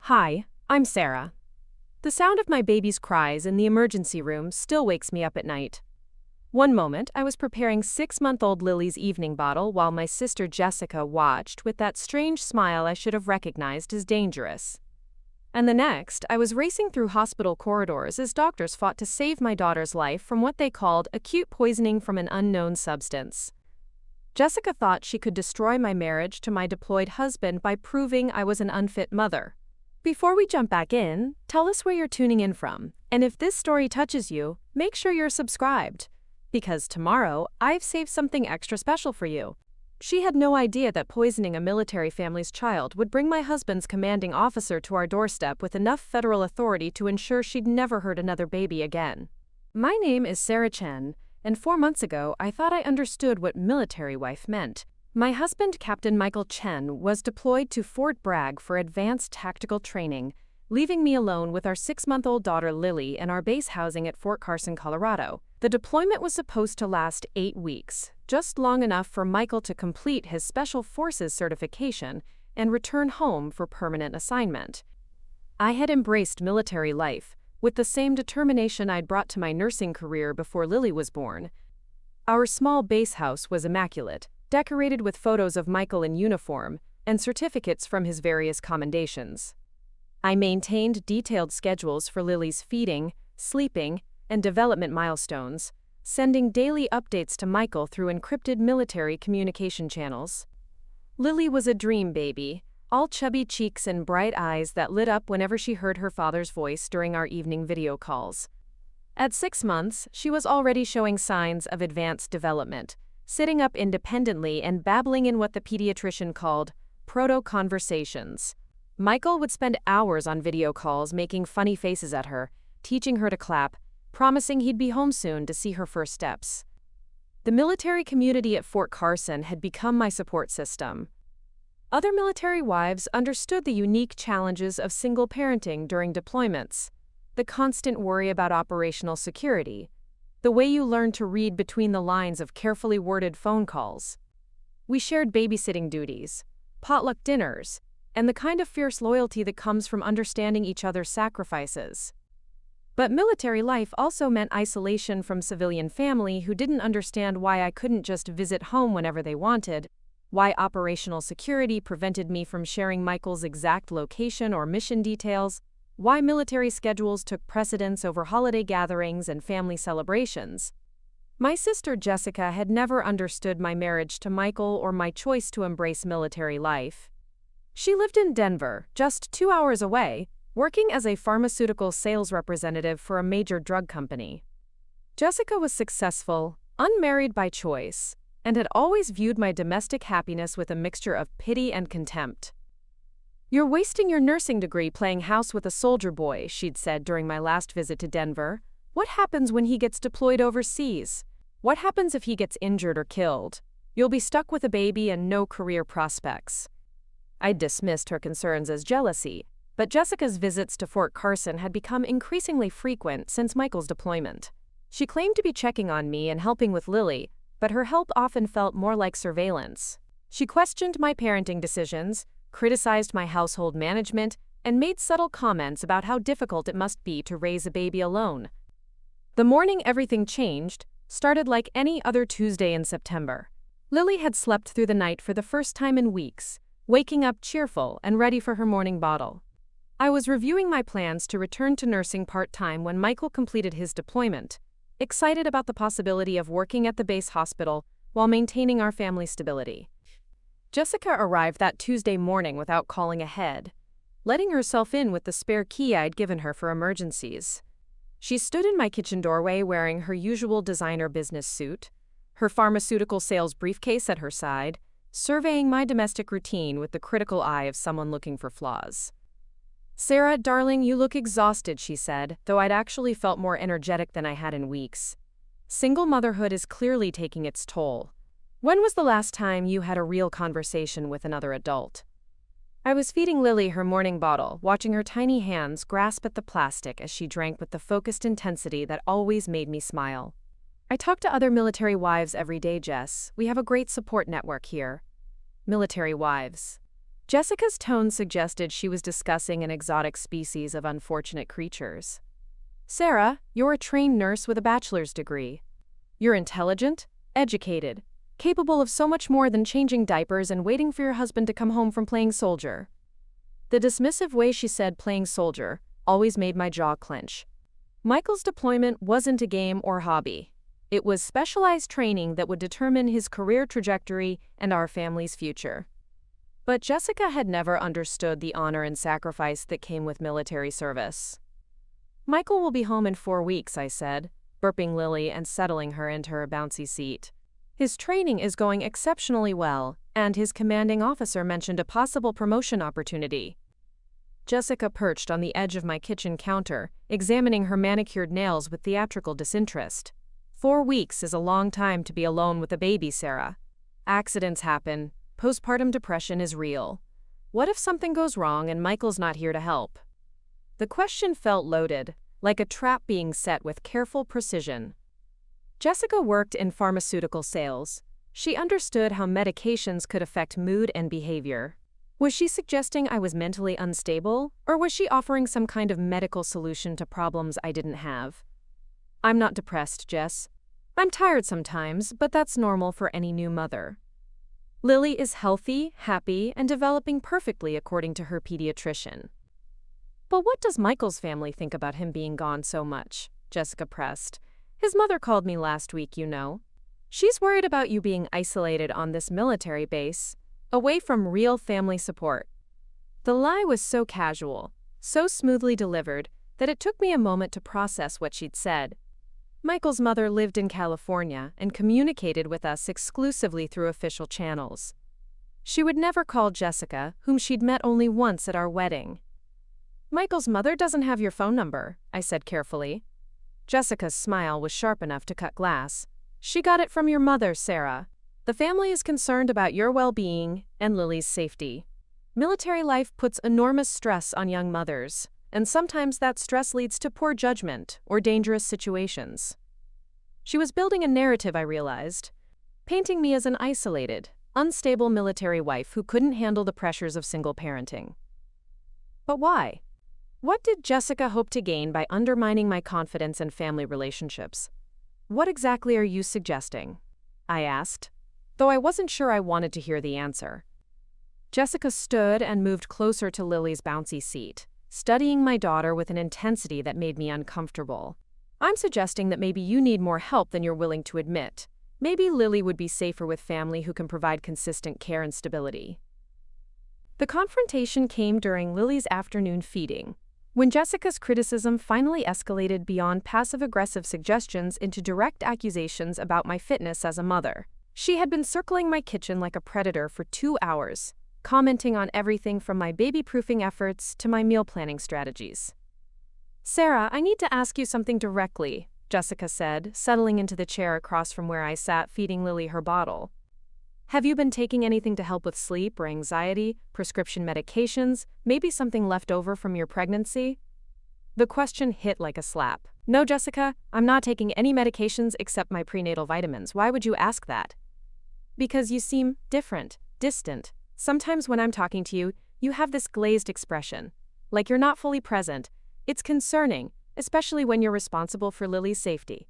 Hi, I'm Sarah. The sound of my baby's cries in the emergency room still wakes me up at night. One moment, I was preparing 6-month-old Lily's evening bottle while my sister Jessica watched with that strange smile I should have recognized as dangerous. And the next, I was racing through hospital corridors as doctors fought to save my daughter's life from what they called acute poisoning from an unknown substance. Jessica thought she could destroy my marriage to my deployed husband by proving I was an unfit mother. Before we jump back in, tell us where you're tuning in from, and if this story touches you, make sure you're subscribed. Because tomorrow, I've saved something extra special for you. She had no idea that poisoning a military family's child would bring my husband's commanding officer to our doorstep with enough federal authority to ensure she'd never hurt another baby again. My name is Sarah Chen, and 4 months ago, I thought I understood what military wife meant. My husband, Captain Michael Chen, was deployed to Fort Bragg for advanced tactical training, leaving me alone with our 6-month-old daughter Lily and our base housing at Fort Carson, Colorado. The deployment was supposed to last 8 weeks, just long enough for Michael to complete his Special Forces certification and return home for permanent assignment. I had embraced military life, with the same determination I'd brought to my nursing career before Lily was born. Our small base house was immaculate, decorated with photos of Michael in uniform and certificates from his various commendations. I maintained detailed schedules for Lily's feeding, sleeping, and development milestones, sending daily updates to Michael through encrypted military communication channels. Lily was a dream baby, all chubby cheeks and bright eyes that lit up whenever she heard her father's voice during our evening video calls. At 6 months, she was already showing signs of advanced development, sitting up independently and babbling in what the pediatrician called proto-conversations. Michael would spend hours on video calls making funny faces at her, teaching her to clap, promising he'd be home soon to see her first steps. The military community at Fort Carson had become my support system. Other military wives understood the unique challenges of single parenting during deployments, the constant worry about operational security, the way you learn to read between the lines of carefully worded phone calls. We shared babysitting duties, potluck dinners, and the kind of fierce loyalty that comes from understanding each other's sacrifices. But military life also meant isolation from civilian family who didn't understand why I couldn't just visit home whenever they wanted, why operational security prevented me from sharing Michael's exact location or mission details, why military schedules took precedence over holiday gatherings and family celebrations. My sister Jessica had never understood my marriage to Michael or my choice to embrace military life. She lived in Denver, just 2 hours away, working as a pharmaceutical sales representative for a major drug company. Jessica was successful, unmarried by choice, and had always viewed my domestic happiness with a mixture of pity and contempt. "You're wasting your nursing degree playing house with a soldier boy," she'd said during my last visit to Denver. "What happens when he gets deployed overseas? What happens if he gets injured or killed? You'll be stuck with a baby and no career prospects." I dismissed her concerns as jealousy, but Jessica's visits to Fort Carson had become increasingly frequent since Michael's deployment. She claimed to be checking on me and helping with Lily, but her help often felt more like surveillance. She questioned my parenting decisions, criticized my household management, and made subtle comments about how difficult it must be to raise a baby alone. The morning everything changed started like any other Tuesday in September. Lily had slept through the night for the first time in weeks, waking up cheerful and ready for her morning bottle. I was reviewing my plans to return to nursing part-time when Michael completed his deployment, excited about the possibility of working at the base hospital while maintaining our family stability. Jessica arrived that Tuesday morning without calling ahead, letting herself in with the spare key I'd given her for emergencies. She stood in my kitchen doorway wearing her usual designer business suit, her pharmaceutical sales briefcase at her side, surveying my domestic routine with the critical eye of someone looking for flaws. "Sarah, darling, you look exhausted," she said, though I'd actually felt more energetic than I had in weeks. "Single motherhood is clearly taking its toll. When was the last time you had a real conversation with another adult?" I was feeding Lily her morning bottle, watching her tiny hands grasp at the plastic as she drank with the focused intensity that always made me smile. "I talk to other military wives every day, Jess. We have a great support network here." Military wives. Jessica's tone suggested she was discussing an exotic species of unfortunate creatures. Sarah, you're a trained nurse with a bachelor's degree. You're intelligent, educated, capable of so much more than changing diapers and waiting for your husband to come home from playing soldier. The dismissive way she said playing soldier always made my jaw clench. Michael's deployment wasn't a game or hobby. It was specialized training that would determine his career trajectory and our family's future. But Jessica had never understood the honor and sacrifice that came with military service. Michael will be home in 4 weeks, I said, burping Lily and settling her into her bouncy seat. His training is going exceptionally well, and his commanding officer mentioned a possible promotion opportunity. Jessica perched on the edge of my kitchen counter, examining her manicured nails with theatrical disinterest. 4 weeks is a long time to be alone with a baby, Sarah. Accidents happen. Postpartum depression is real. What if something goes wrong and Michael's not here to help? The question felt loaded, like a trap being set with careful precision. Jessica worked in pharmaceutical sales. She understood how medications could affect mood and behavior. Was she suggesting I was mentally unstable, or was she offering some kind of medical solution to problems I didn't have? I'm not depressed, Jess. I'm tired sometimes, but that's normal for any new mother. Lily is healthy, happy, and developing perfectly according to her pediatrician. But what does Michael's family think about him being gone so much? Jessica pressed. His mother called me last week, you know. She's worried about you being isolated on this military base, away from real family support. The lie was so casual, so smoothly delivered, that it took me a moment to process what she'd said. Michael's mother lived in California and communicated with us exclusively through official channels. She would never call Jessica, whom she'd met only once at our wedding. Michael's mother doesn't have your phone number, I said carefully. Jessica's smile was sharp enough to cut glass. She got it from your mother, Sarah. The family is concerned about your well-being and Lily's safety. Military life puts enormous stress on young mothers, and sometimes that stress leads to poor judgment or dangerous situations. She was building a narrative, I realized, painting me as an isolated, unstable military wife who couldn't handle the pressures of single parenting. But why? What did Jessica hope to gain by undermining my confidence and family relationships? What exactly are you suggesting? I asked, though I wasn't sure I wanted to hear the answer. Jessica stood and moved closer to Lily's bouncy seat, studying my daughter with an intensity that made me uncomfortable. I'm suggesting that maybe you need more help than you're willing to admit. Maybe Lily would be safer with family who can provide consistent care and stability. The confrontation came during Lily's afternoon feeding, when Jessica's criticism finally escalated beyond passive-aggressive suggestions into direct accusations about my fitness as a mother. She had been circling my kitchen like a predator for 2 hours, commenting on everything from my baby-proofing efforts to my meal planning strategies. Sarah, I need to ask you something directly, Jessica said, settling into the chair across from where I sat feeding Lily her bottle. Have you been taking anything to help with sleep or anxiety, prescription medications, maybe something left over from your pregnancy? The question hit like a slap. No, Jessica, I'm not taking any medications except my prenatal vitamins. Why would you ask that? Because you seem different, distant. Sometimes when I'm talking to you, you have this glazed expression, like you're not fully present. It's concerning, especially when you're responsible for Lily's safety.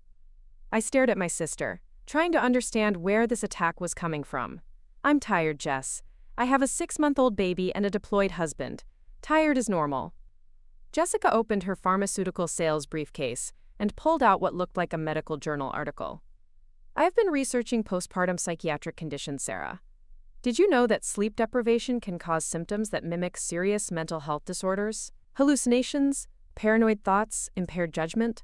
I stared at my sister, trying to understand where this attack was coming from. I'm tired, Jess. I have a 6-month-old baby and a deployed husband. Tired is normal. Jessica opened her pharmaceutical sales briefcase and pulled out what looked like a medical journal article. I've been researching postpartum psychiatric conditions, Sarah. Did you know that sleep deprivation can cause symptoms that mimic serious mental health disorders? Hallucinations, paranoid thoughts, impaired judgment?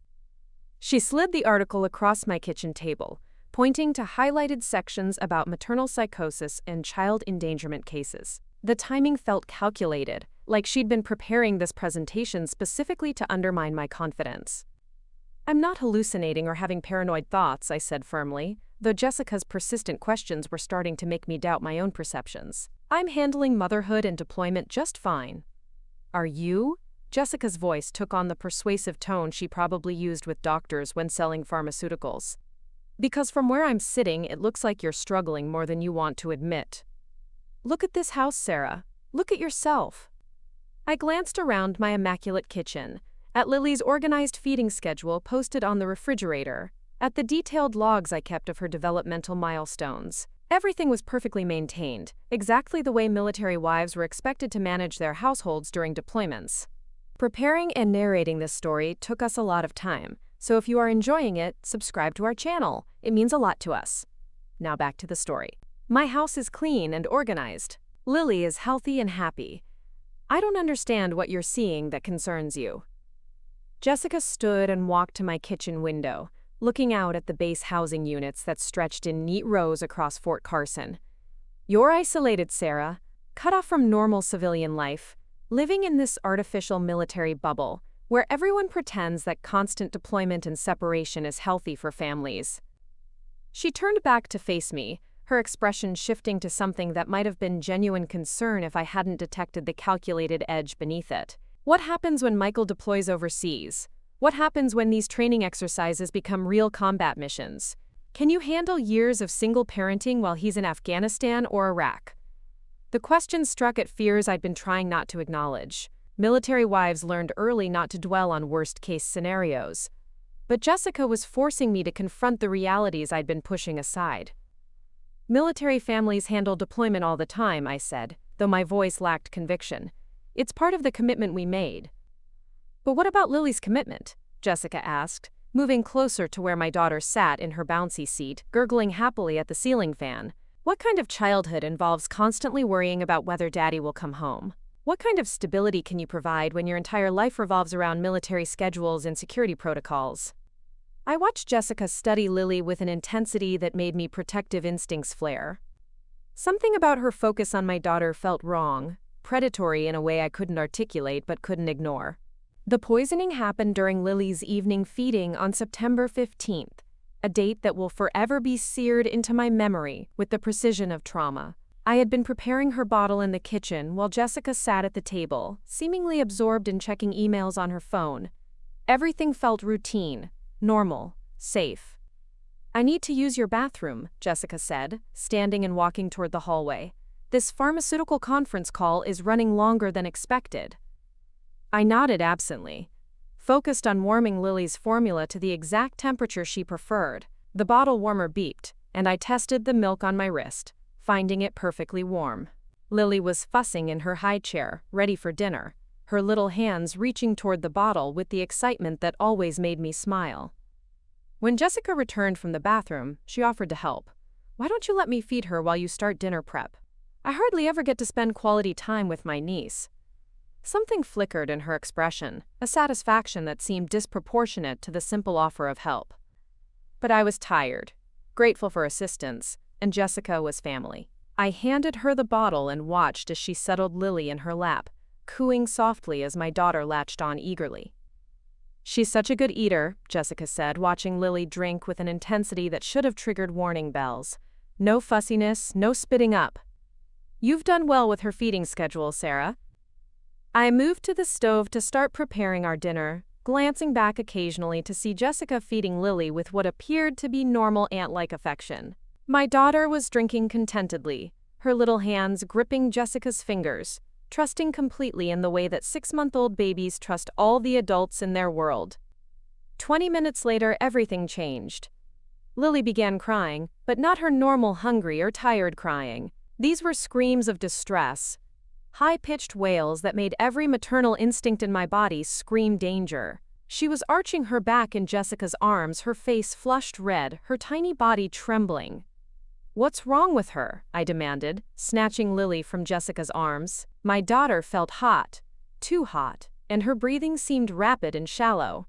She slid the article across my kitchen table, pointing to highlighted sections about maternal psychosis and child endangerment cases. The timing felt calculated, like she'd been preparing this presentation specifically to undermine my confidence. I'm not hallucinating or having paranoid thoughts, I said firmly, though Jessica's persistent questions were starting to make me doubt my own perceptions. I'm handling motherhood and deployment just fine. Are you? Jessica's voice took on the persuasive tone she probably used with doctors when selling pharmaceuticals. Because from where I'm sitting, it looks like you're struggling more than you want to admit. Look at this house, Sarah. Look at yourself. I glanced around my immaculate kitchen, at Lily's organized feeding schedule posted on the refrigerator, at the detailed logs I kept of her developmental milestones. Everything was perfectly maintained, exactly the way military wives were expected to manage their households during deployments. Preparing and narrating this story took us a lot of time, so if you are enjoying it, subscribe to our channel. It means a lot to us. Now back to the story. My house is clean and organized. Lily is healthy and happy. I don't understand what you're seeing that concerns you. Jessica stood and walked to my kitchen window, looking out at the base housing units that stretched in neat rows across Fort Carson. You're isolated, Sarah, cut off from normal civilian life, living in this artificial military bubble, where everyone pretends that constant deployment and separation is healthy for families. She turned back to face me, her expression shifting to something that might have been genuine concern if I hadn't detected the calculated edge beneath it. What happens when Michael deploys overseas? What happens when these training exercises become real combat missions? Can you handle years of single parenting while he's in Afghanistan or Iraq? The question struck at fears I'd been trying not to acknowledge. Military wives learned early not to dwell on worst-case scenarios. But Jessica was forcing me to confront the realities I'd been pushing aside. Military families handle deployment all the time, I said, though my voice lacked conviction. It's part of the commitment we made. But what about Lily's commitment? Jessica asked, moving closer to where my daughter sat in her bouncy seat, gurgling happily at the ceiling fan. What kind of childhood involves constantly worrying about whether Daddy will come home? What kind of stability can you provide when your entire life revolves around military schedules and security protocols? I watched Jessica study Lily with an intensity that made me protective instincts flare. Something about her focus on my daughter felt wrong, predatory in a way I couldn't articulate but couldn't ignore. The poisoning happened during Lily's evening feeding on September 15th, a date that will forever be seared into my memory with the precision of trauma. I had been preparing her bottle in the kitchen while Jessica sat at the table, seemingly absorbed in checking emails on her phone. Everything felt routine, normal, safe. I need to use your bathroom, Jessica said, standing and walking toward the hallway. This pharmaceutical conference call is running longer than expected. I nodded absently, focused on warming Lily's formula to the exact temperature she preferred. The bottle warmer beeped, and I tested the milk on my wrist, finding it perfectly warm. Lily was fussing in her high chair, ready for dinner, her little hands reaching toward the bottle with the excitement that always made me smile. When Jessica returned from the bathroom, she offered to help. Why don't you let me feed her while you start dinner prep? I hardly ever get to spend quality time with my niece. Something flickered in her expression, a satisfaction that seemed disproportionate to the simple offer of help. But I was tired, grateful for assistance, and Jessica was family. I handed her the bottle and watched as she settled Lily in her lap, cooing softly as my daughter latched on eagerly. She's such a good eater, Jessica said, watching Lily drink with an intensity that should have triggered warning bells. No fussiness, no spitting up. You've done well with her feeding schedule, Sarah. I moved to the stove to start preparing our dinner, glancing back occasionally to see Jessica feeding Lily with what appeared to be normal aunt-like affection. My daughter was drinking contentedly, her little hands gripping Jessica's fingers, trusting completely in the way that 6-month-old babies trust all the adults in their world. 20 minutes later, everything changed. Lily began crying, but not her normal hungry or tired crying. These were screams of distress, high-pitched wails that made every maternal instinct in my body scream danger. She was arching her back in Jessica's arms, her face flushed red, her tiny body trembling. What's wrong with her? I demanded, snatching Lily from Jessica's arms. My daughter felt hot, too hot, and her breathing seemed rapid and shallow.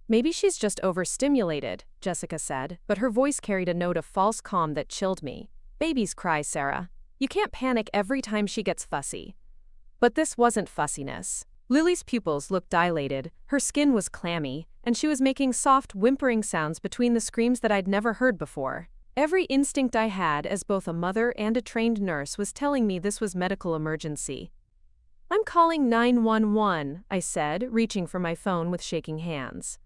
Maybe she's just overstimulated, Jessica said, but her voice carried a note of false calm that chilled me. Babies cry, Sarah. You can't panic every time she gets fussy. But this wasn't fussiness. Lily's pupils looked dilated, her skin was clammy, and she was making soft, whimpering sounds between the screams that I'd never heard before. Every instinct I had as both a mother and a trained nurse was telling me this was medical emergency. I'm calling 911, I said, reaching for my phone with shaking hands.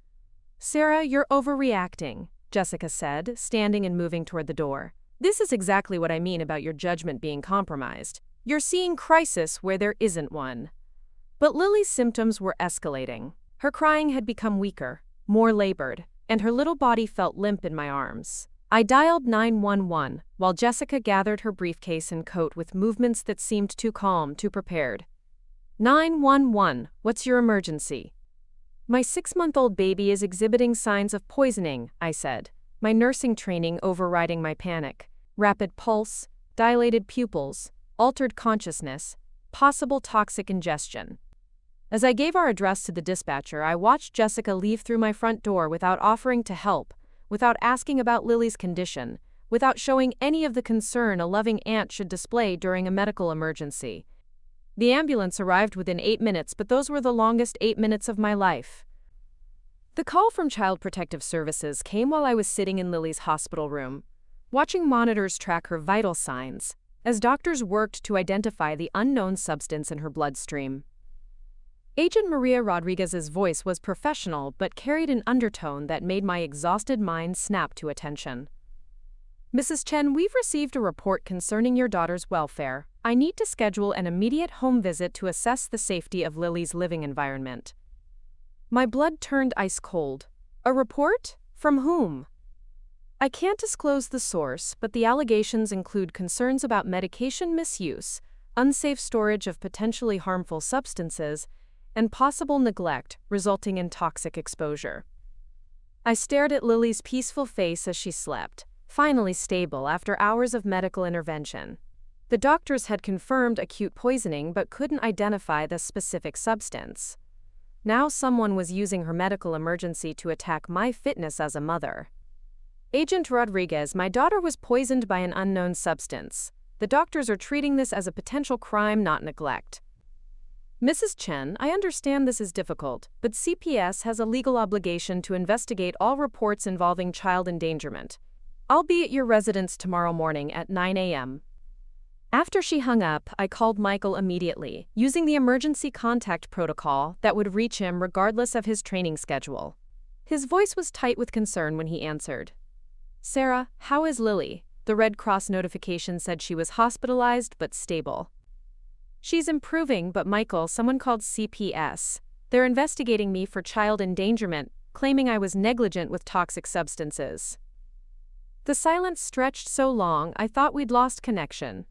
Sarah, you're overreacting, Jessica said, standing and moving toward the door. This is exactly what I mean about your judgment being compromised. You're seeing crisis where there isn't one. But Lily's symptoms were escalating. Her crying had become weaker, more labored, and her little body felt limp in my arms. I dialed 911 while Jessica gathered her briefcase and coat with movements that seemed too calm, too prepared. 911, what's your emergency? My 6-month-old baby is exhibiting signs of poisoning, I said, my nursing training overriding my panic. Rapid pulse, dilated pupils, altered consciousness, possible toxic ingestion. As I gave our address to the dispatcher, I watched Jessica leave through my front door without offering to help, without asking about Lily's condition, without showing any of the concern a loving aunt should display during a medical emergency. The ambulance arrived within 8 minutes, but those were the longest 8 minutes of my life. The call from Child Protective Services came while I was sitting in Lily's hospital room, watching monitors track her vital signs, as doctors worked to identify the unknown substance in her bloodstream. Agent Maria Rodriguez's voice was professional but carried an undertone that made my exhausted mind snap to attention. Mrs. Chen, we've received a report concerning your daughter's welfare. I need to schedule an immediate home visit to assess the safety of Lily's living environment. My blood turned ice cold. A report? From whom? I can't disclose the source, but the allegations include concerns about medication misuse, unsafe storage of potentially harmful substances, and possible neglect resulting in toxic exposure. I stared at Lily's peaceful face as she slept, finally stable after hours of medical intervention. The doctors had confirmed acute poisoning but couldn't identify the specific substance. Now someone was using her medical emergency to attack my fitness as a mother. Agent Rodriguez, my daughter was poisoned by an unknown substance. The doctors are treating this as a potential crime, not neglect. Mrs. Chen, I understand this is difficult, but CPS has a legal obligation to investigate all reports involving child endangerment. I'll be at your residence tomorrow morning at 9 a.m. After she hung up, I called Michael immediately, using the emergency contact protocol that would reach him regardless of his training schedule. His voice was tight with concern when he answered. Sarah, how is Lily? The Red Cross notification said she was hospitalized but stable. She's improving, but Michael, someone called CPS. They're investigating me for child endangerment, claiming I was negligent with toxic substances. The silence stretched so long I thought we'd lost connection.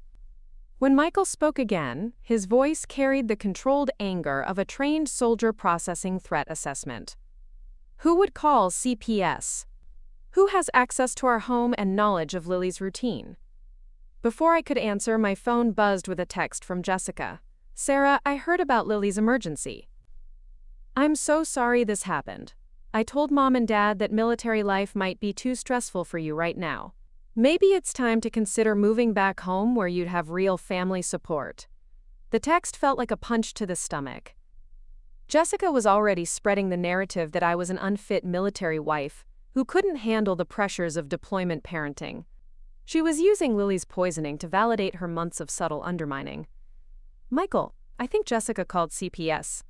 When Michael spoke again, his voice carried the controlled anger of a trained soldier processing threat assessment. Who would call CPS? Who has access to our home and knowledge of Lily's routine? Before I could answer, my phone buzzed with a text from Jessica. Sarah, I heard about Lily's emergency. I'm so sorry this happened. I told Mom and Dad that military life might be too stressful for you right now. Maybe it's time to consider moving back home where you'd have real family support. The text felt like a punch to the stomach. Jessica was already spreading the narrative that I was an unfit military wife who couldn't handle the pressures of deployment parenting. She was using Lily's poisoning to validate her months of subtle undermining. Michael, I think Jessica called CPS.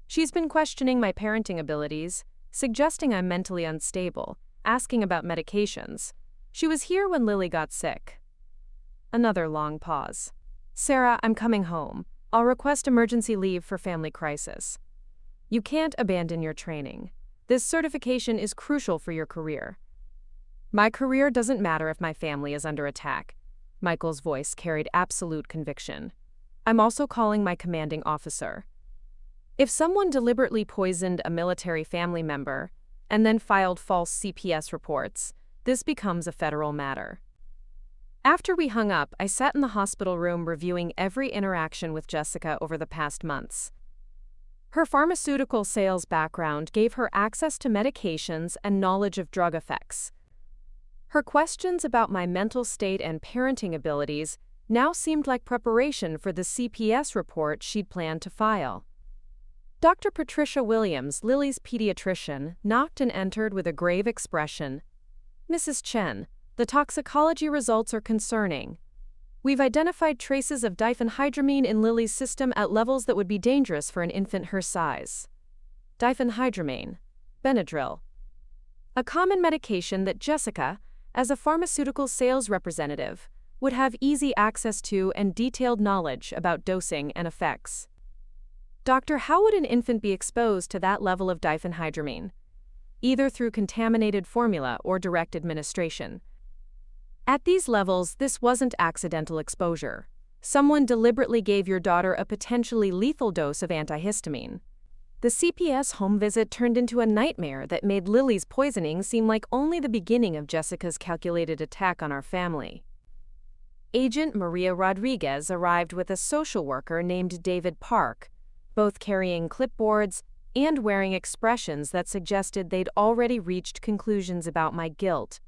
She's been questioning my parenting abilities, suggesting I'm mentally unstable, asking about medications. She was here when Lily got sick. Another long pause. Sarah, I'm coming home. I'll request emergency leave for family crisis. You can't abandon your training. This certification is crucial for your career. My career doesn't matter if my family is under attack. Michael's voice carried absolute conviction. I'm also calling my commanding officer. If someone deliberately poisoned a military family member and then filed false CPS reports, this becomes a federal matter. After we hung up, I sat in the hospital room reviewing every interaction with Jessica over the past months. Her pharmaceutical sales background gave her access to medications and knowledge of drug effects. Her questions about my mental state and parenting abilities now seemed like preparation for the CPS report she'd planned to file. Dr. Patricia Williams, Lily's pediatrician, knocked and entered with a grave expression. Mrs. Chen, the toxicology results are concerning. We've identified traces of diphenhydramine in Lily's system at levels that would be dangerous for an infant her size. Diphenhydramine, Benadryl. A common medication that Jessica, as a pharmaceutical sales representative, would have easy access to and detailed knowledge about dosing and effects. Doctor, how would an infant be exposed to that level of diphenhydramine? Either through contaminated formula or direct administration. At these levels, this wasn't accidental exposure. Someone deliberately gave your daughter a potentially lethal dose of antihistamine. The CPS home visit turned into a nightmare that made Lily's poisoning seem like only the beginning of Jessica's calculated attack on our family. Agent Maria Rodriguez arrived with a social worker named David Park, both carrying clipboards and wearing expressions that suggested they'd already reached conclusions about my guilt.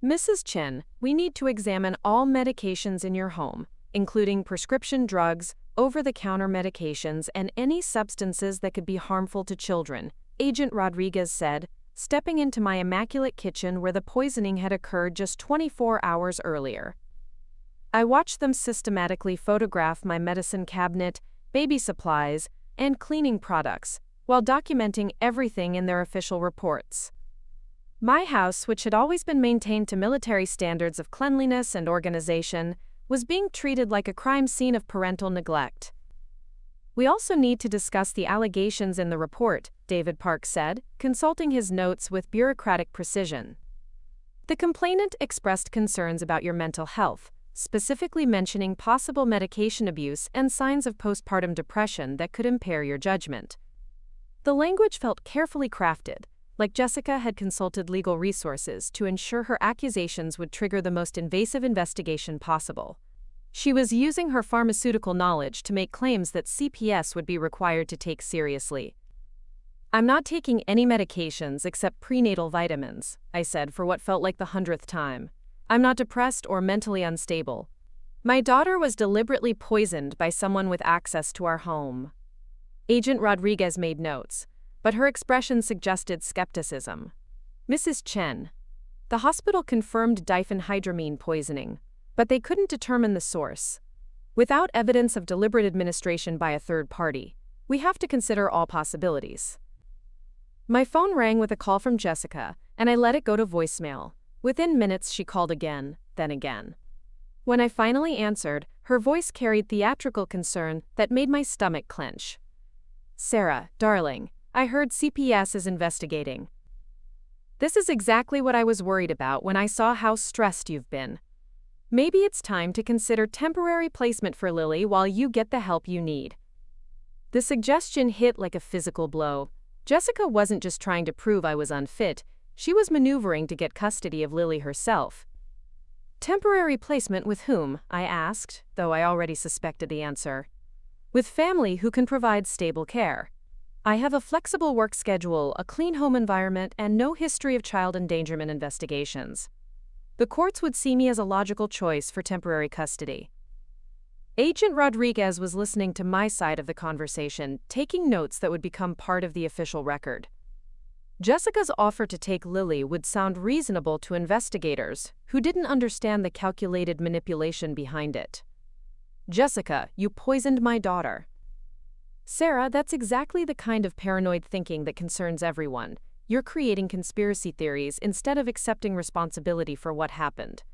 Mrs. Chen, we need to examine all medications in your home, including prescription drugs, over-the-counter medications, and any substances that could be harmful to children, Agent Rodriguez said, stepping into my immaculate kitchen where the poisoning had occurred just 24 hours earlier. I watched them systematically photograph my medicine cabinet, baby supplies, and cleaning products, while documenting everything in their official reports. My house, which had always been maintained to military standards of cleanliness and organization, was being treated like a crime scene of parental neglect. We also need to discuss the allegations in the report, David Park said, consulting his notes with bureaucratic precision. The complainant expressed concerns about your mental health, specifically mentioning possible medication abuse and signs of postpartum depression that could impair your judgment. The language felt carefully crafted, like Jessica had consulted legal resources to ensure her accusations would trigger the most invasive investigation possible. She was using her pharmaceutical knowledge to make claims that CPS would be required to take seriously. I'm not taking any medications except prenatal vitamins, I said for what felt like the 100th time. I'm not depressed or mentally unstable. My daughter was deliberately poisoned by someone with access to our home. Agent Rodriguez made notes, but her expression suggested skepticism. Mrs. Chen. The hospital confirmed diphenhydramine poisoning, but they couldn't determine the source. Without evidence of deliberate administration by a third party, we have to consider all possibilities. My phone rang with a call from Jessica, and I let it go to voicemail. Within minutes, she called again, then again. When I finally answered, her voice carried theatrical concern that made my stomach clench. Sarah, darling, I heard CPS is investigating. This is exactly what I was worried about when I saw how stressed you've been. Maybe it's time to consider temporary placement for Lily while you get the help you need. The suggestion hit like a physical blow. Jessica wasn't just trying to prove I was unfit, she was maneuvering to get custody of Lily herself. Temporary placement with whom? I asked, though I already suspected the answer. With family who can provide stable care. I have a flexible work schedule, a clean home environment, and no history of child endangerment investigations. The courts would see me as a logical choice for temporary custody. Agent Rodriguez was listening to my side of the conversation, taking notes that would become part of the official record. Jessica's offer to take Lily would sound reasonable to investigators who didn't understand the calculated manipulation behind it. Jessica, you poisoned my daughter. Sarah, that's exactly the kind of paranoid thinking that concerns everyone. You're creating conspiracy theories instead of accepting responsibility for what happened.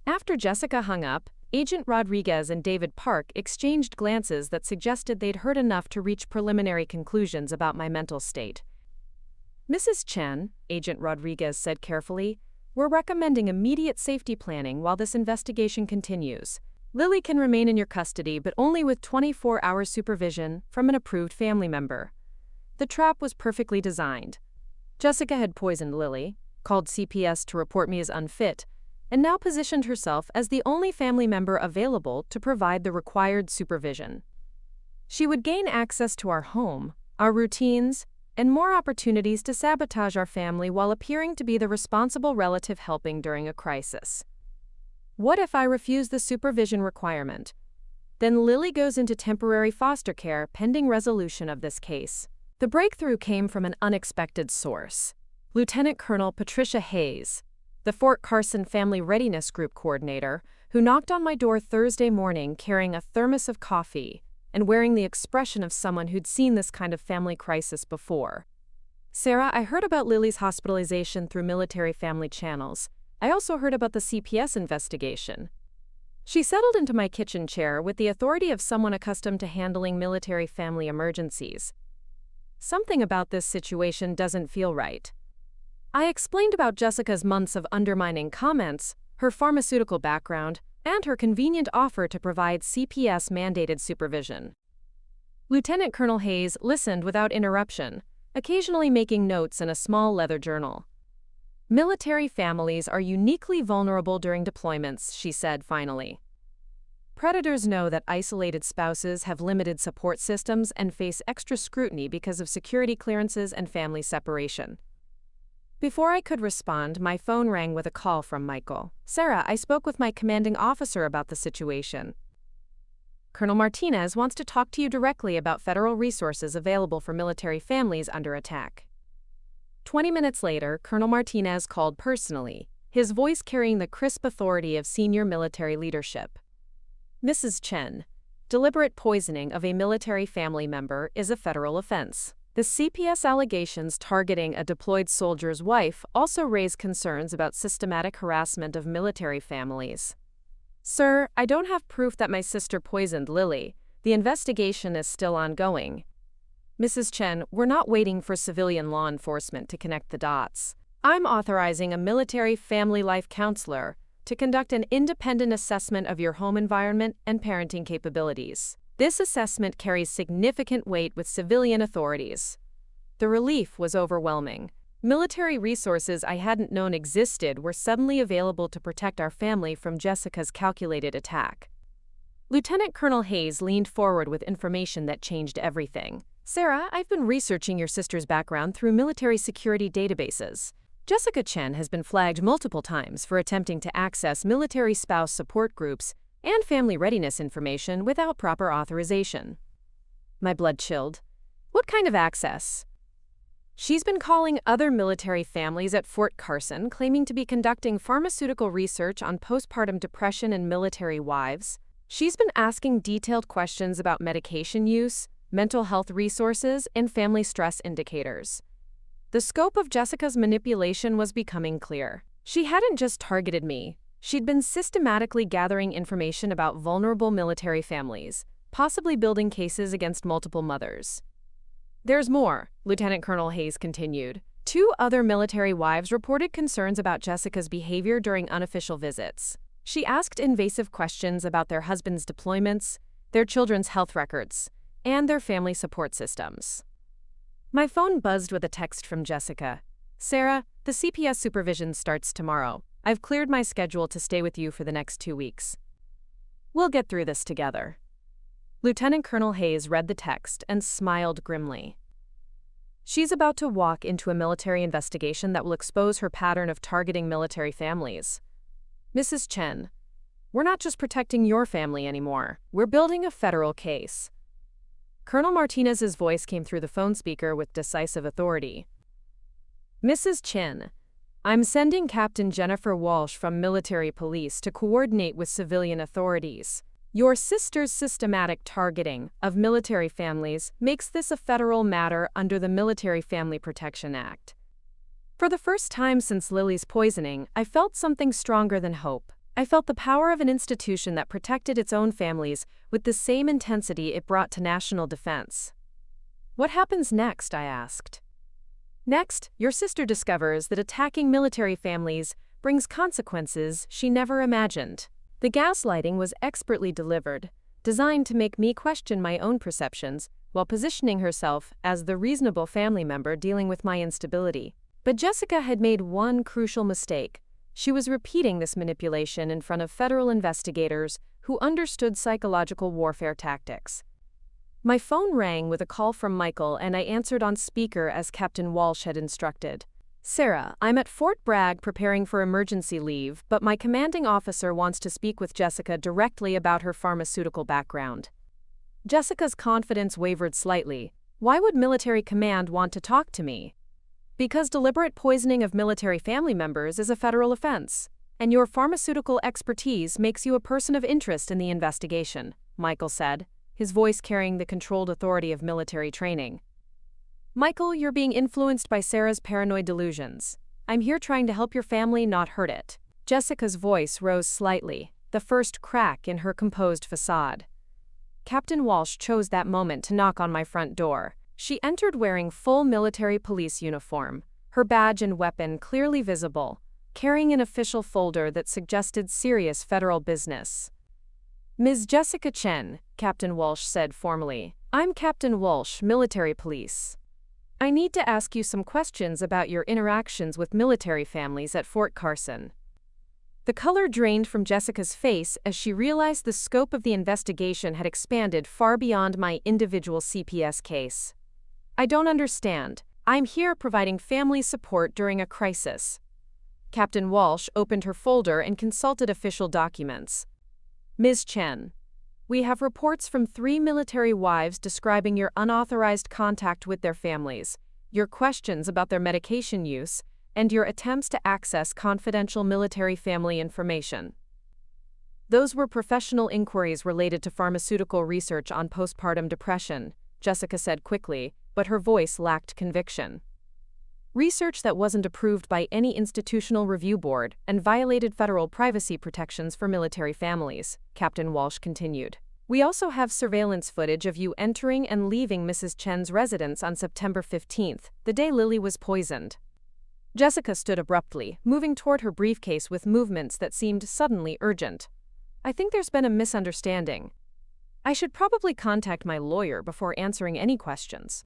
After Jessica hung up, Agent Rodriguez and David Park exchanged glances that suggested they'd heard enough to reach preliminary conclusions about my mental state. Mrs. Chen, Agent Rodriguez said carefully, we're recommending immediate safety planning while this investigation continues. Lily can remain in your custody, but only with 24-hour supervision from an approved family member. The trap was perfectly designed. Jessica had poisoned Lily, called CPS to report me as unfit, and now positioned herself as the only family member available to provide the required supervision. She would gain access to our home, our routines, and more opportunities to sabotage our family while appearing to be the responsible relative helping during a crisis. What if I refuse the supervision requirement? Then Lily goes into temporary foster care pending resolution of this case. The breakthrough came from an unexpected source. Lieutenant Colonel Patricia Hayes, the Fort Carson Family Readiness Group coordinator, who knocked on my door Thursday morning carrying a thermos of coffee and wearing the expression of someone who'd seen this kind of family crisis before. Sarah, I heard about Lily's hospitalization through military family channels. I also heard about the CPS investigation. She settled into my kitchen chair with the authority of someone accustomed to handling military family emergencies. Something about this situation doesn't feel right. I explained about Jessica's months of undermining comments, her pharmaceutical background, and her convenient offer to provide CPS-mandated supervision. Lieutenant Colonel Hayes listened without interruption, occasionally making notes in a small leather journal. Military families are uniquely vulnerable during deployments, she said finally. Predators know that isolated spouses have limited support systems and face extra scrutiny because of security clearances and family separation. Before I could respond, my phone rang with a call from Michael. Sarah, I spoke with my commanding officer about the situation. Colonel Martinez wants to talk to you directly about federal resources available for military families under attack. 20 minutes later, Colonel Martinez called personally, his voice carrying the crisp authority of senior military leadership. Mrs. Chen, deliberate poisoning of a military family member is a federal offense. The CPS allegations targeting a deployed soldier's wife also raise concerns about systematic harassment of military families. Sir, I don't have proof that my sister poisoned Lily. The investigation is still ongoing. Mrs. Chen, we're not waiting for civilian law enforcement to connect the dots. I'm authorizing a military family life counselor to conduct an independent assessment of your home environment and parenting capabilities. This assessment carries significant weight with civilian authorities. The relief was overwhelming. Military resources I hadn't known existed were suddenly available to protect our family from Jessica's calculated attack. Lieutenant Colonel Hayes leaned forward with information that changed everything. Sarah, I've been researching your sister's background through military security databases. Jessica Chen has been flagged multiple times for attempting to access military spouse support groups and family readiness information without proper authorization. My blood chilled. What kind of access? She's been calling other military families at Fort Carson, claiming to be conducting pharmaceutical research on postpartum depression in military wives. She's been asking detailed questions about medication use, mental health resources, and family stress indicators. The scope of Jessica's manipulation was becoming clear. She hadn't just targeted me. She'd been systematically gathering information about vulnerable military families, possibly building cases against multiple mothers. There's more, Lieutenant Colonel Hayes continued. 2 other military wives reported concerns about Jessica's behavior during unofficial visits. She asked invasive questions about their husbands' deployments, their children's health records, and their family support systems. My phone buzzed with a text from Jessica. Sarah, the CPS supervision starts tomorrow. I've cleared my schedule to stay with you for the next 2 weeks. We'll get through this together. Lieutenant Colonel Hayes read the text and smiled grimly. She's about to walk into a military investigation that will expose her pattern of targeting military families. Mrs. Chen, we're not just protecting your family anymore. We're building a federal case. Colonel Martinez's voice came through the phone speaker with decisive authority. Mrs. Chen, I'm sending Captain Jennifer Walsh from military police to coordinate with civilian authorities. Your sister's systematic targeting of military families makes this a federal matter under the Military Family Protection Act. For the first time since Lily's poisoning, I felt something stronger than hope. I felt the power of an institution that protected its own families with the same intensity it brought to national defense. What happens next? I asked. Next, your sister discovers that attacking military families brings consequences she never imagined. The gaslighting was expertly delivered, designed to make me question my own perceptions while positioning herself as the reasonable family member dealing with my instability. But Jessica had made one crucial mistake. She was repeating this manipulation in front of federal investigators who understood psychological warfare tactics. My phone rang with a call from Michael, and I answered on speaker as Captain Walsh had instructed. Sarah, I'm at Fort Bragg preparing for emergency leave, but my commanding officer wants to speak with Jessica directly about her pharmaceutical background. Jessica's confidence wavered slightly. Why would military command want to talk to me? Because deliberate poisoning of military family members is a federal offense, and your pharmaceutical expertise makes you a person of interest in the investigation, Michael said, his voice carrying the controlled authority of military training. Michael, you're being influenced by Sarah's paranoid delusions. I'm here trying to help your family, not hurt it. Jessica's voice rose slightly, the first crack in her composed facade. Captain Walsh chose that moment to knock on my front door. She entered wearing full military police uniform, her badge and weapon clearly visible, carrying an official folder that suggested serious federal business. "Ms. Jessica Chen," Captain Walsh said formally. "I'm Captain Walsh, military police. I need to ask you some questions about your interactions with military families at Fort Carson." The color drained from Jessica's face as she realized the scope of the investigation had expanded far beyond my individual CPS case. "I don't understand. I'm here providing family support during a crisis." Captain Walsh opened her folder and consulted official documents. "Ms. Chen, we have reports from 3 military wives describing your unauthorized contact with their families, your questions about their medication use, and your attempts to access confidential military family information. Those were professional inquiries related to pharmaceutical research on postpartum depression," Jessica said quickly, but her voice lacked conviction. "Research that wasn't approved by any institutional review board and violated federal privacy protections for military families," Captain Walsh continued. "We also have surveillance footage of you entering and leaving Mrs. Chen's residence on September 15th, the day Lily was poisoned." Jessica stood abruptly, moving toward her briefcase with movements that seemed suddenly urgent. "I think there's been a misunderstanding. I should probably contact my lawyer before answering any questions.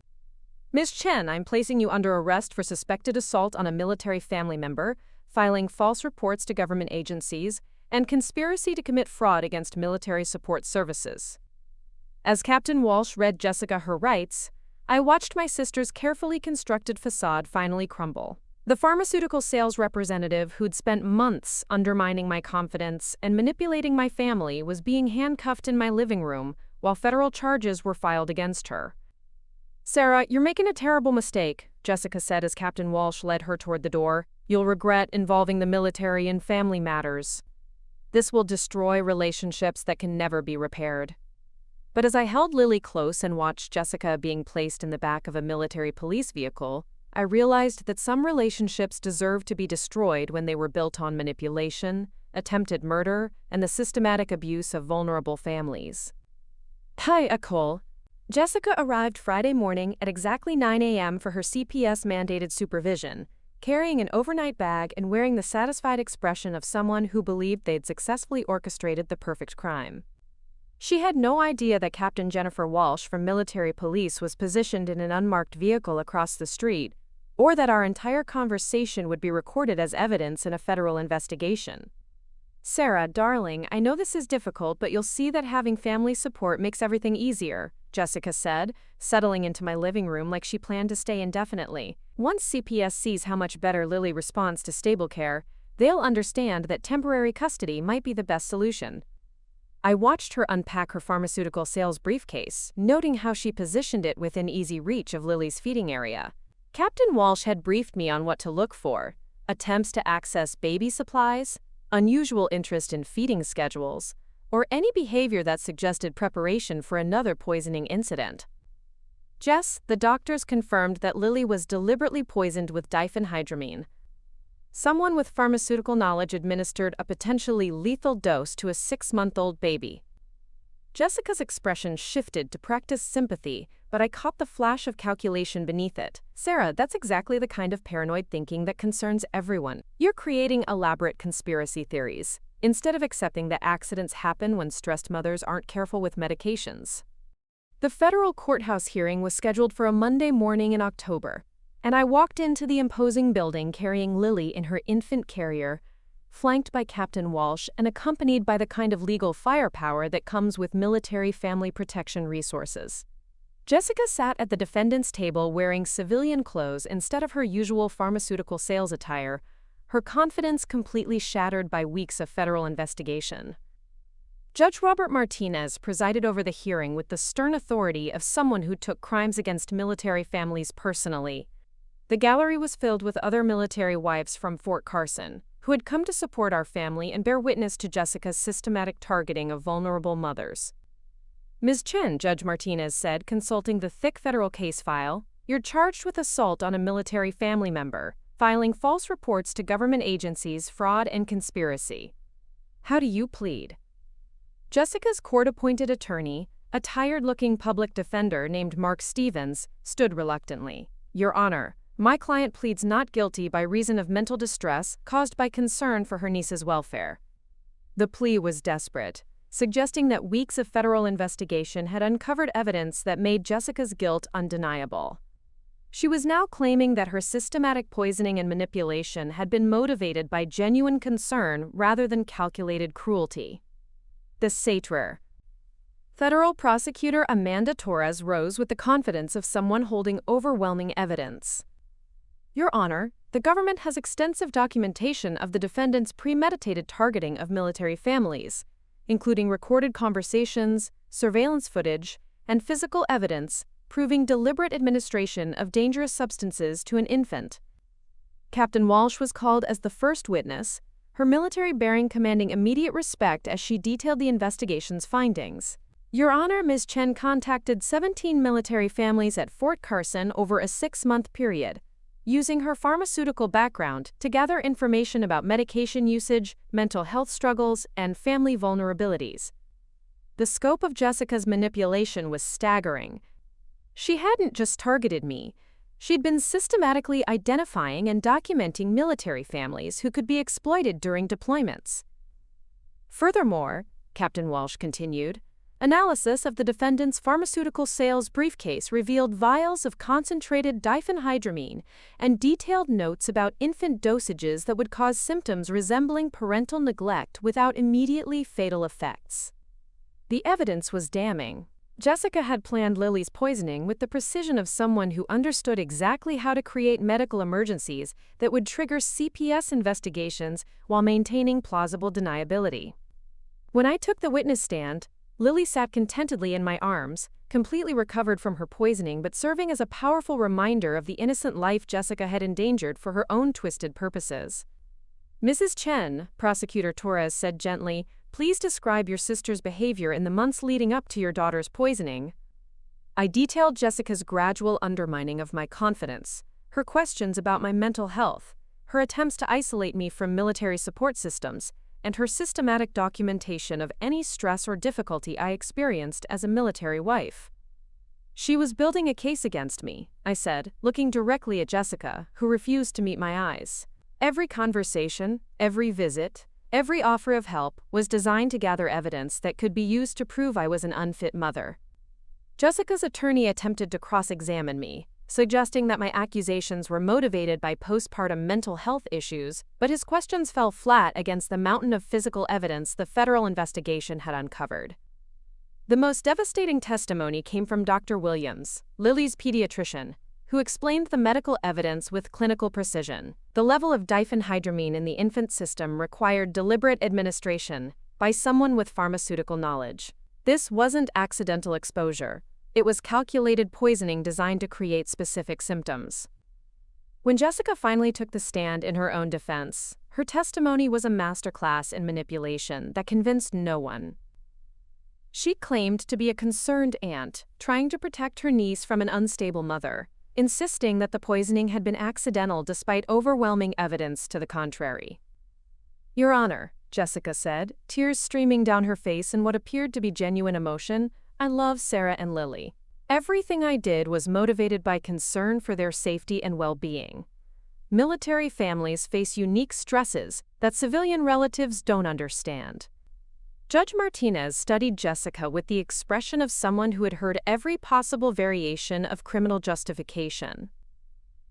Ms. Chen, I'm placing you under arrest for suspected assault on a military family member, filing false reports to government agencies, and conspiracy to commit fraud against military support services." As Captain Walsh read Jessica her rights, I watched my sister's carefully constructed facade finally crumble. The pharmaceutical sales representative who'd spent months undermining my confidence and manipulating my family was being handcuffed in my living room while federal charges were filed against her. "Sarah, you're making a terrible mistake," Jessica said as Captain Walsh led her toward the door. "You'll regret involving the military in family matters. This will destroy relationships that can never be repaired." But as I held Lily close and watched Jessica being placed in the back of a military police vehicle, I realized that some relationships deserve to be destroyed when they were built on manipulation, attempted murder, and the systematic abuse of vulnerable families. "Hi, Nicole." Jessica arrived Friday morning at exactly 9 a.m. for her CPS-mandated supervision, carrying an overnight bag and wearing the satisfied expression of someone who believed they'd successfully orchestrated the perfect crime. She had no idea that Captain Jennifer Walsh from military police was positioned in an unmarked vehicle across the street, or that our entire conversation would be recorded as evidence in a federal investigation. "Sarah, darling, I know this is difficult, but you'll see that having family support makes everything easier," Jessica said, settling into my living room like she planned to stay indefinitely. "Once CPS sees how much better Lily responds to stable care, they'll understand that temporary custody might be the best solution." I watched her unpack her pharmaceutical sales briefcase, noting how she positioned it within easy reach of Lily's feeding area. Captain Walsh had briefed me on what to look for: attempts to access baby supplies, unusual interest in feeding schedules, or any behavior that suggested preparation for another poisoning incident. "Jess, the doctors confirmed that Lily was deliberately poisoned with diphenhydramine. Someone with pharmaceutical knowledge administered a potentially lethal dose to a 6-month-old baby." Jessica's expression shifted to practice sympathy, but I caught the flash of calculation beneath it. "Sarah, that's exactly the kind of paranoid thinking that concerns everyone. You're creating elaborate conspiracy theories, instead of accepting that accidents happen when stressed mothers aren't careful with medications." The federal courthouse hearing was scheduled for a Monday morning in October, and I walked into the imposing building carrying Lily in her infant carrier, flanked by Captain Walsh and accompanied by the kind of legal firepower that comes with military family protection resources. Jessica sat at the defendant's table wearing civilian clothes instead of her usual pharmaceutical sales attire, her confidence completely shattered by weeks of federal investigation. Judge Robert Martinez presided over the hearing with the stern authority of someone who took crimes against military families personally. The gallery was filled with other military wives from Fort Carson, who had come to support our family and bear witness to Jessica's systematic targeting of vulnerable mothers. "Ms. Chen," Judge Martinez said, consulting the thick federal case file, "you're charged with assault on a military family member, filing false reports to government agencies, fraud, and conspiracy. How do you plead? Jessica's court-appointed attorney, a tired-looking public defender named Mark Stevens, stood reluctantly. Your Honor, my client pleads not guilty by reason of mental distress caused by concern for her niece's welfare. The plea was desperate, suggesting that weeks of federal investigation had uncovered evidence that made Jessica's guilt undeniable. She was now claiming that her systematic poisoning and manipulation had been motivated by genuine concern rather than calculated cruelty. The satyr. Federal prosecutor Amanda Torres rose with the confidence of someone holding overwhelming evidence. Your Honor, the government has extensive documentation of the defendant's premeditated targeting of military families, including recorded conversations, surveillance footage, and physical evidence proving deliberate administration of dangerous substances to an infant. Captain Walsh was called as the first witness, her military bearing commanding immediate respect as she detailed the investigation's findings. Your Honor, Ms. Chen contacted 17 military families at Fort Carson over a 6-month period, using her pharmaceutical background to gather information about medication usage, mental health struggles, and family vulnerabilities. The scope of Jessica's manipulation was staggering. She hadn't just targeted me. She'd been systematically identifying and documenting military families who could be exploited during deployments. Furthermore, Captain Walsh continued, analysis of the defendant's pharmaceutical sales briefcase revealed vials of concentrated diphenhydramine and detailed notes about infant dosages that would cause symptoms resembling parental neglect without immediately fatal effects. The evidence was damning. Jessica had planned Lily's poisoning with the precision of someone who understood exactly how to create medical emergencies that would trigger CPS investigations while maintaining plausible deniability. When I took the witness stand, Lily sat contentedly in my arms, completely recovered from her poisoning but serving as a powerful reminder of the innocent life Jessica had endangered for her own twisted purposes. Mrs. Chen, Prosecutor Torres said gently, please describe your sister's behavior in the months leading up to your daughter's poisoning. I detailed Jessica's gradual undermining of my confidence, her questions about my mental health, her attempts to isolate me from military support systems, and her systematic documentation of any stress or difficulty I experienced as a military wife. She was building a case against me, I said, looking directly at Jessica, who refused to meet my eyes. Every conversation, every visit, every offer of help was designed to gather evidence that could be used to prove I was an unfit mother. Jessica's attorney attempted to cross-examine me, suggesting that my accusations were motivated by postpartum mental health issues, but his questions fell flat against the mountain of physical evidence the federal investigation had uncovered. The most devastating testimony came from Dr. Williams, Lily's pediatrician, who explained the medical evidence with clinical precision. The level of diphenhydramine in the infant system required deliberate administration by someone with pharmaceutical knowledge. This wasn't accidental exposure. It was calculated poisoning designed to create specific symptoms. When Jessica finally took the stand in her own defense, her testimony was a masterclass in manipulation that convinced no one. She claimed to be a concerned aunt, trying to protect her niece from an unstable mother, insisting that the poisoning had been accidental despite overwhelming evidence to the contrary. Your Honor, Jessica said, tears streaming down her face in what appeared to be genuine emotion, I love Sarah and Lily. Everything I did was motivated by concern for their safety and well-being. Military families face unique stresses that civilian relatives don't understand. Judge Martinez studied Jessica with the expression of someone who had heard every possible variation of criminal justification.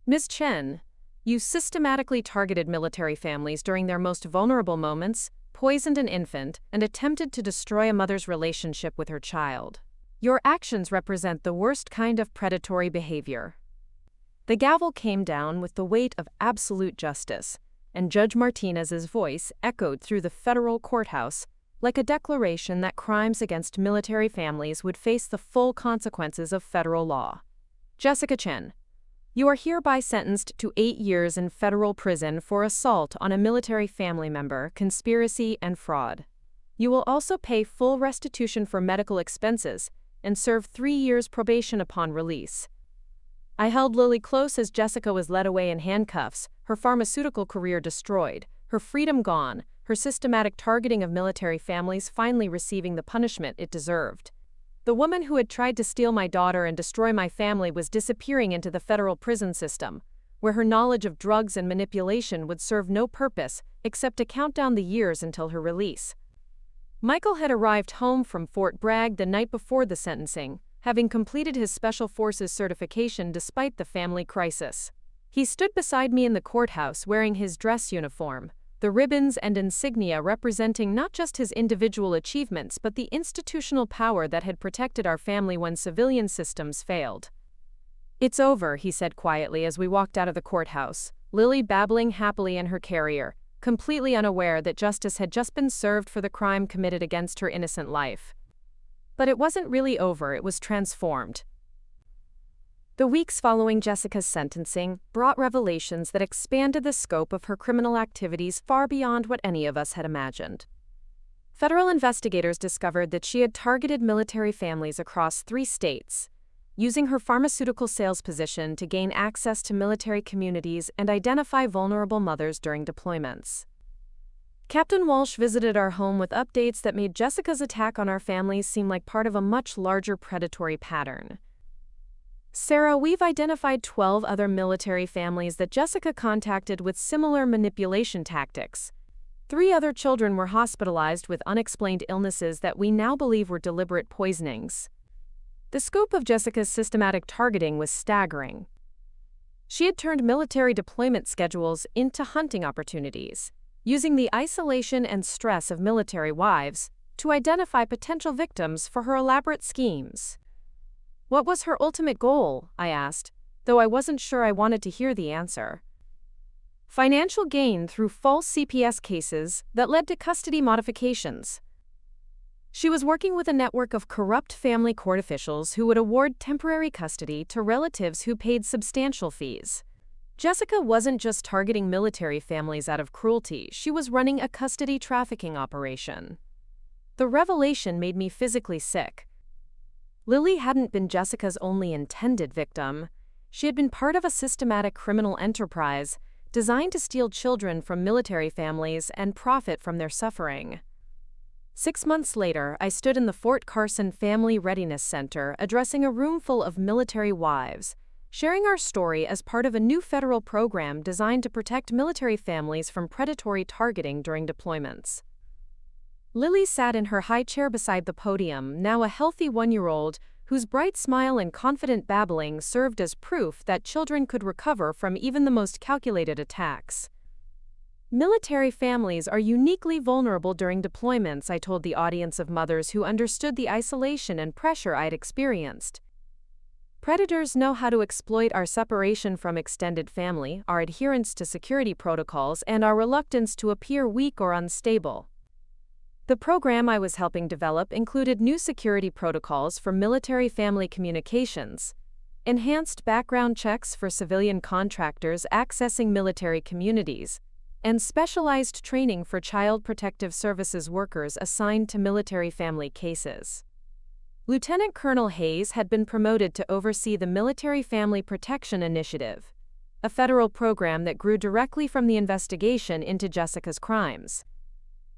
Ms. Chen, you systematically targeted military families during their most vulnerable moments, poisoned an infant, and attempted to destroy a mother's relationship with her child. Your actions represent the worst kind of predatory behavior. The gavel came down with the weight of absolute justice, and Judge Martinez's voice echoed through the federal courthouse like a declaration that crimes against military families would face the full consequences of federal law. Jessica Chen, you are hereby sentenced to 8 years in federal prison for assault on a military family member, conspiracy, and fraud. You will also pay full restitution for medical expenses and serve 3 years probation upon release. I held Lily close as Jessica was led away in handcuffs, her pharmaceutical career destroyed, her freedom gone, her systematic targeting of military families finally receiving the punishment it deserved. The woman who had tried to steal my daughter and destroy my family was disappearing into the federal prison system, where her knowledge of drugs and manipulation would serve no purpose except to count down the years until her release. Michael had arrived home from Fort Bragg the night before the sentencing, having completed his Special Forces certification despite the family crisis. He stood beside me in the courthouse wearing his dress uniform, the ribbons and insignia representing not just his individual achievements but the institutional power that had protected our family when civilian systems failed. "It's over," he said quietly as we walked out of the courthouse, Lily babbling happily in her carrier, completely unaware that justice had just been served for the crime committed against her innocent life. But it wasn't really over, it was transformed. The weeks following Jessica's sentencing brought revelations that expanded the scope of her criminal activities far beyond what any of us had imagined. Federal investigators discovered that she had targeted military families across 3 states, using her pharmaceutical sales position to gain access to military communities and identify vulnerable mothers during deployments. Captain Walsh visited our home with updates that made Jessica's attack on our families seem like part of a much larger predatory pattern. "Sarah, we've identified 12 other military families that Jessica contacted with similar manipulation tactics. 3 other children were hospitalized with unexplained illnesses that we now believe were deliberate poisonings." The scope of Jessica's systematic targeting was staggering. She had turned military deployment schedules into hunting opportunities, using the isolation and stress of military wives to identify potential victims for her elaborate schemes. "What was her ultimate goal?" I asked, though I wasn't sure I wanted to hear the answer. "Financial gain through false CPS cases that led to custody modifications." She was working with a network of corrupt family court officials who would award temporary custody to relatives who paid substantial fees. Jessica wasn't just targeting military families out of cruelty, she was running a custody trafficking operation. The revelation made me physically sick. Lily hadn't been Jessica's only intended victim. She had been part of a systematic criminal enterprise designed to steal children from military families and profit from their suffering. 6 months later, I stood in the Fort Carson Family Readiness Center addressing a room full of military wives, sharing our story as part of a new federal program designed to protect military families from predatory targeting during deployments. Lily sat in her high chair beside the podium, now a healthy 1-year-old whose bright smile and confident babbling served as proof that children could recover from even the most calculated attacks. "Military families are uniquely vulnerable during deployments," I told the audience of mothers who understood the isolation and pressure I'd experienced. "Predators know how to exploit our separation from extended family, our adherence to security protocols, and our reluctance to appear weak or unstable." The program I was helping develop included new security protocols for military family communications, enhanced background checks for civilian contractors accessing military communities, and specialized training for Child Protective Services workers assigned to military family cases. Lieutenant Colonel Hayes had been promoted to oversee the Military Family Protection Initiative, a federal program that grew directly from the investigation into Jessica's crimes.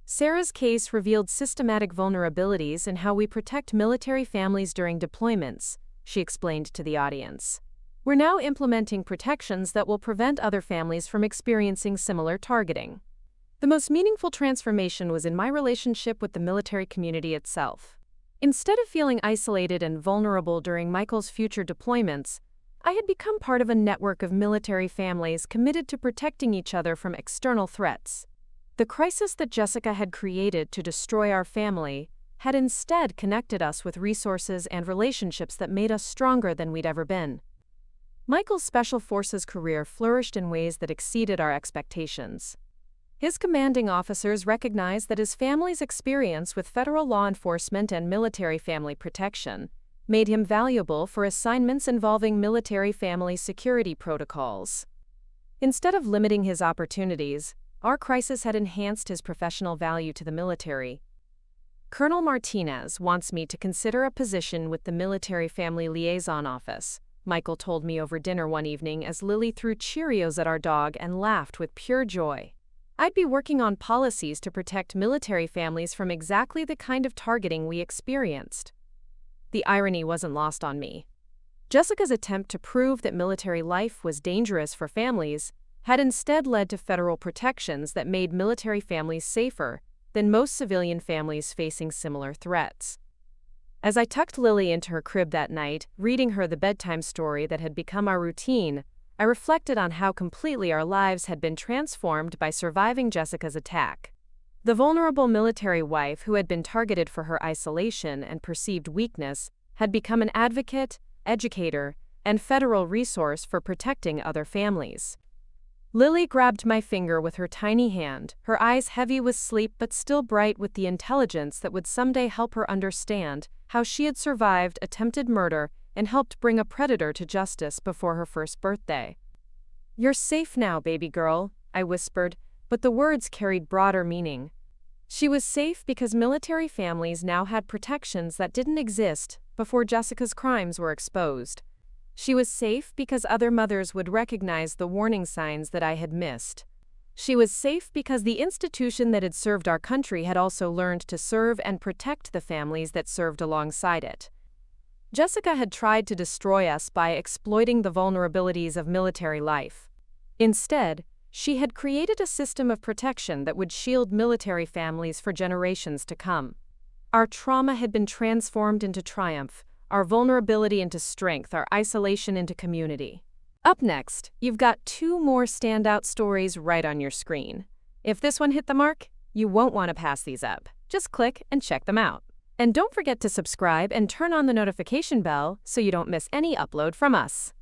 Sarah's case revealed systematic vulnerabilities in how we protect military families during deployments, she explained to the audience. "We're now implementing protections that will prevent other families from experiencing similar targeting." The most meaningful transformation was in my relationship with the military community itself. Instead of feeling isolated and vulnerable during Michael's future deployments, I had become part of a network of military families committed to protecting each other from external threats. The crisis that Jessica had created to destroy our family had instead connected us with resources and relationships that made us stronger than we'd ever been. Michael's Special Forces career flourished in ways that exceeded our expectations. His commanding officers recognized that his family's experience with federal law enforcement and military family protection made him valuable for assignments involving military family security protocols. Instead of limiting his opportunities, our crisis had enhanced his professional value to the military. "Colonel Martinez wants me to consider a position with the Military Family Liaison Office," Michael told me over dinner one evening as Lily threw Cheerios at our dog and laughed with pure joy. I'd be working on policies to protect military families from exactly the kind of targeting we experienced. The irony wasn't lost on me. Jessica's attempt to prove that military life was dangerous for families had instead led to federal protections that made military families safer than most civilian families facing similar threats. As I tucked Lily into her crib that night, reading her the bedtime story that had become our routine, I reflected on how completely our lives had been transformed by surviving Jessica's attack. The vulnerable military wife who had been targeted for her isolation and perceived weakness had become an advocate, educator, and federal resource for protecting other families. Lily grabbed my finger with her tiny hand, her eyes heavy with sleep but still bright with the intelligence that would someday help her understand how she had survived attempted murder and helped bring a predator to justice before her first birthday. "You're safe now, baby girl," I whispered, but the words carried broader meaning. She was safe because military families now had protections that didn't exist before Jessica's crimes were exposed. She was safe because other mothers would recognize the warning signs that I had missed. She was safe because the institution that had served our country had also learned to serve and protect the families that served alongside it. Jessica had tried to destroy us by exploiting the vulnerabilities of military life. Instead, she had created a system of protection that would shield military families for generations to come. Our trauma had been transformed into triumph, our vulnerability into strength, our isolation into community. Up next, you've got 2 more standout stories right on your screen. If this one hit the mark, you won't want to pass these up. Just click and check them out. And don't forget to subscribe and turn on the notification bell so you don't miss any upload from us.